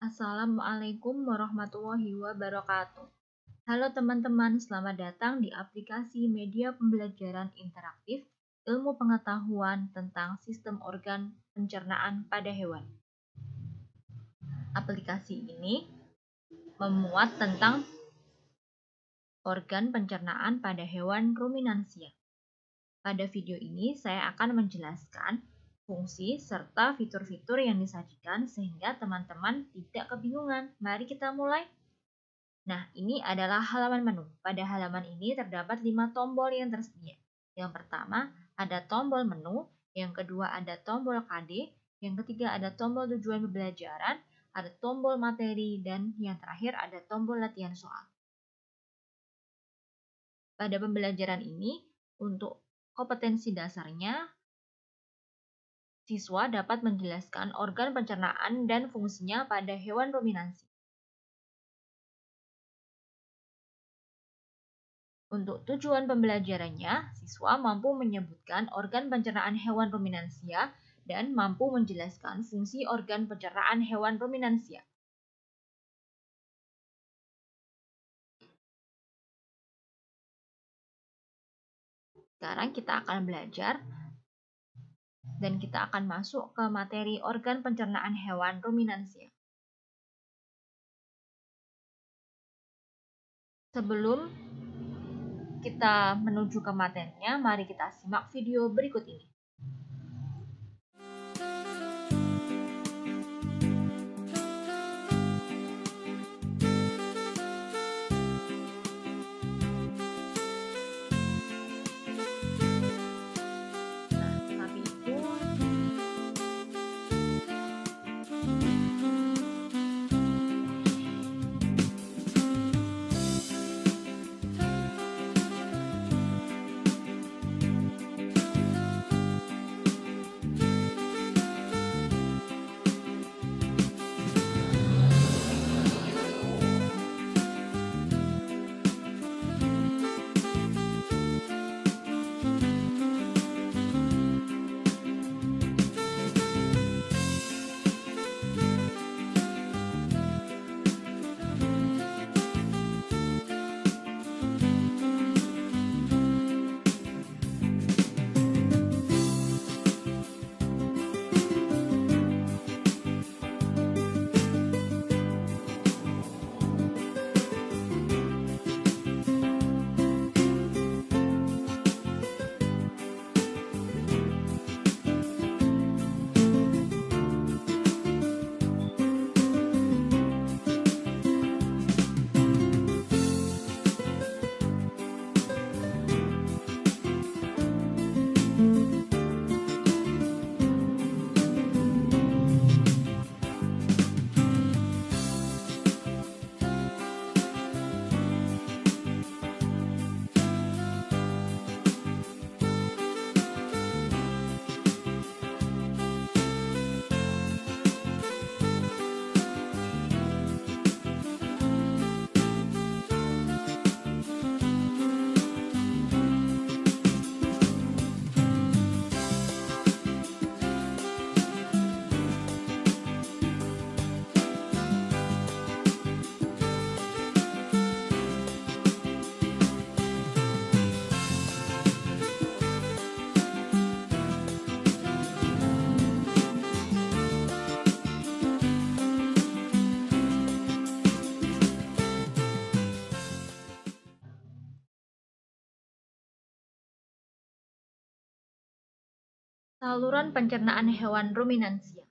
Assalamualaikum warahmatullahi wabarakatuh. Halo teman-teman, selamat datang di aplikasi media pembelajaran interaktif ilmu pengetahuan tentang sistem organ pencernaan pada hewan. Aplikasi ini memuat tentang organ pencernaan pada hewan ruminansia. Pada video ini saya akan menjelaskan fungsi serta fitur-fitur yang disajikan sehingga teman-teman tidak kebingungan. Mari kita mulai. Nah, ini adalah halaman menu. Pada halaman ini terdapat 5 tombol yang tersedia. Yang pertama, ada tombol menu. Yang kedua, ada tombol KD. Yang ketiga, ada tombol tujuan pembelajaran. Ada tombol materi. Dan yang terakhir, ada tombol latihan soal. Pada pembelajaran ini, untuk kompetensi dasarnya, siswa dapat menjelaskan organ pencernaan dan fungsinya pada hewan ruminansi. Untuk tujuan pembelajarannya, siswa mampu menyebutkan organ pencernaan hewan ruminansia dan mampu menjelaskan fungsi organ pencernaan hewan ruminansia. Sekarang kita akan belajar dan kita akan masuk ke materi organ pencernaan hewan ruminansia. Sebelum kita menuju ke materinya, mari kita simak video berikut ini. Saluran pencernaan hewan ruminansia.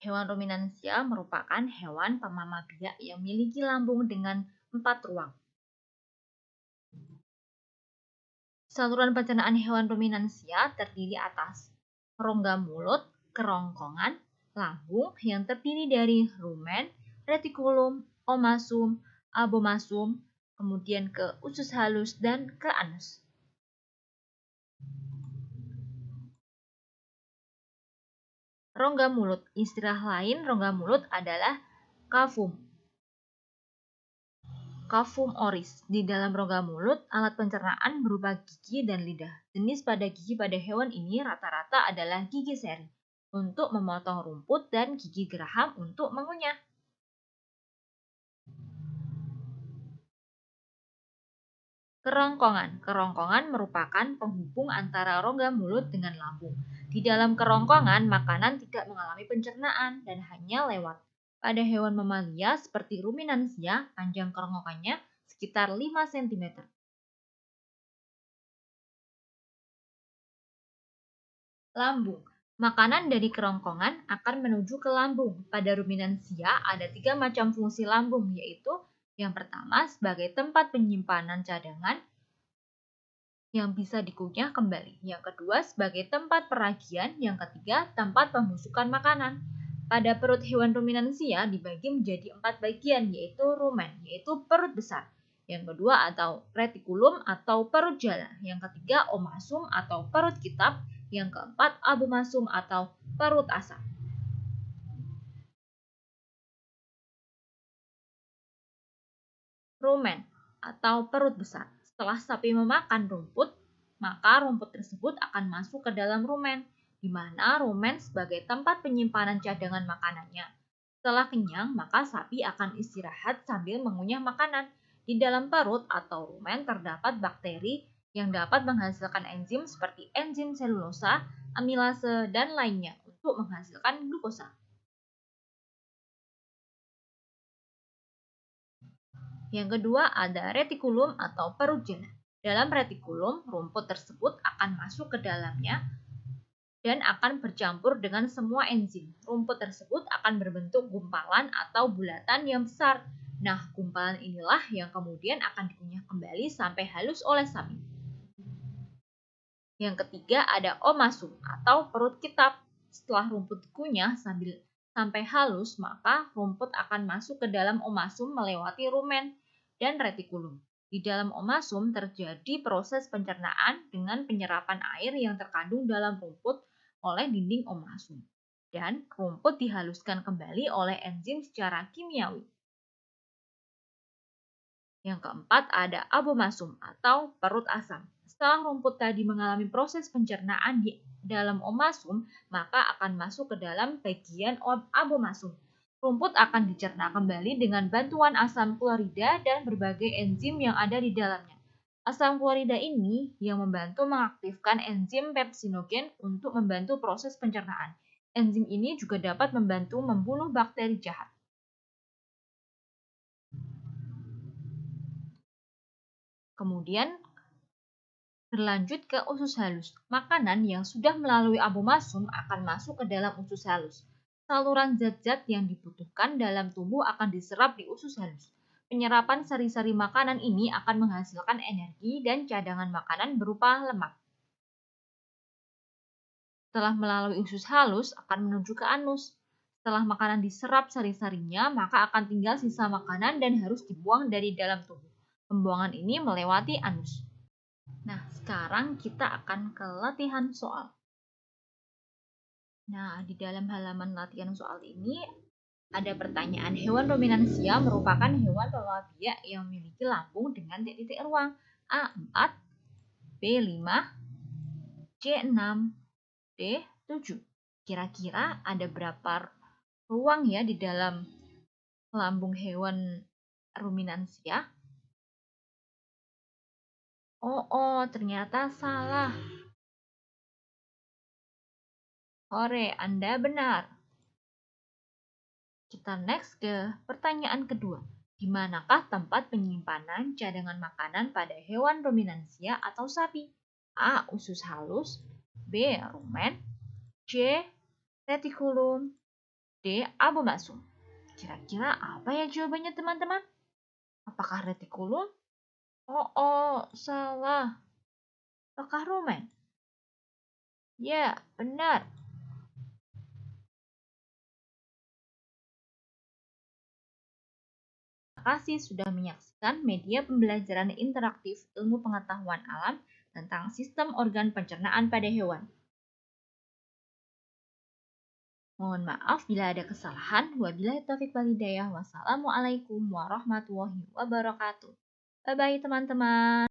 Hewan ruminansia merupakan hewan pemamalia yang memiliki lambung dengan 4 ruang. Saluran pencernaan hewan ruminansia terdiri atas rongga mulut, kerongkongan, lambung yang terdiri dari rumen, retikulum, omasum, abomasum, kemudian ke usus halus dan ke anus. Rongga mulut, istilah lain rongga mulut adalah cavum. Cavum oris. Di dalam rongga mulut, alat pencernaan berupa gigi dan lidah. Jenis pada gigi pada hewan ini rata-rata adalah gigi seri untuk memotong rumput dan gigi geraham untuk mengunyah. Kerongkongan. Kerongkongan merupakan penghubung antara rongga mulut dengan lambung. Di dalam kerongkongan, makanan tidak mengalami pencernaan dan hanya lewat. Pada hewan mamalia seperti ruminansia, panjang kerongkongannya sekitar 5 cm. Lambung. Makanan dari kerongkongan akan menuju ke lambung. Pada ruminansia ada 3 macam fungsi lambung, yaitu yang pertama sebagai tempat penyimpanan cadangan yang bisa dikunyah kembali. Yang kedua sebagai tempat peragian, yang ketiga tempat pembusukan makanan. Pada perut hewan ruminansia dibagi menjadi 4 bagian, yaitu rumen, yaitu perut besar. Yang kedua atau retikulum atau perut jala. Yang ketiga omasum atau perut kitab. Yang keempat abomasum atau perut asam. Rumen atau perut besar. Setelah sapi memakan rumput, maka rumput tersebut akan masuk ke dalam rumen, di mana rumen sebagai tempat penyimpanan cadangan makanannya. Setelah kenyang, maka sapi akan istirahat sambil mengunyah makanan. Di dalam perut atau rumen terdapat bakteri yang dapat menghasilkan enzim seperti enzim selulosa, amilase, dan lainnya untuk menghasilkan glukosa. Yang kedua ada retikulum atau perut jala. Dalam retikulum, rumput tersebut akan masuk ke dalamnya dan akan bercampur dengan semua enzim. Rumput tersebut akan berbentuk gumpalan atau bulatan yang besar. Nah, gumpalan inilah yang kemudian akan dikunyah kembali sampai halus oleh sapi. Yang ketiga ada omasum atau perut kitab. Setelah rumput dikunyah sampai halus, maka rumput akan masuk ke dalam omasum melewati rumen dan retikulum. Di dalam omasum terjadi proses pencernaan dengan penyerapan air yang terkandung dalam rumput oleh dinding omasum. Dan rumput dihaluskan kembali oleh enzim secara kimiawi. Yang keempat ada abomasum atau perut asam. Setelah rumput tadi mengalami proses pencernaan di dalam omasum, maka akan masuk ke dalam bagian abomasum. Rumput akan dicerna kembali dengan bantuan asam klorida dan berbagai enzim yang ada di dalamnya. Asam klorida ini yang membantu mengaktifkan enzim pepsinogen untuk membantu proses pencernaan. Enzim ini juga dapat membantu membunuh bakteri jahat. Kemudian berlanjut ke usus halus. Makanan yang sudah melalui abomasum akan masuk ke dalam usus halus. Saluran zat-zat yang dibutuhkan dalam tubuh akan diserap di usus halus. Penyerapan sari-sari makanan ini akan menghasilkan energi dan cadangan makanan berupa lemak. Setelah melalui usus halus akan menuju ke anus. Setelah makanan diserap sari-sarinya, maka akan tinggal sisa makanan dan harus dibuang dari dalam tubuh. Pembuangan ini melewati anus. Nah, sekarang kita akan ke latihan soal. Nah, di dalam halaman latihan soal ini ada pertanyaan, hewan ruminansia merupakan hewan pembawa biak yang memiliki lambung dengan titik-titik ruang A4, B5, C6, D7. Kira-kira ada berapa ruang ya di dalam lambung hewan ruminansia? Oh, ternyata salah. Ore, Anda benar. Kita next ke pertanyaan kedua. Di manakah tempat penyimpanan cadangan makanan pada hewan ruminansia atau sapi? A. Usus halus, B. Rumen, C. Retikulum, D. Abomasum. Kira-kira apa ya jawabannya teman-teman? Apakah retikulum? Oh, salah. Apakah rumen? Ya, benar. Terima kasih sudah menyaksikan media pembelajaran interaktif ilmu pengetahuan alam tentang sistem organ pencernaan pada hewan. Mohon maaf bila ada kesalahan. Wabillahi taufiq wal hidayah. Wassalamualaikum warahmatullahi wabarakatuh. Bye-bye teman-teman.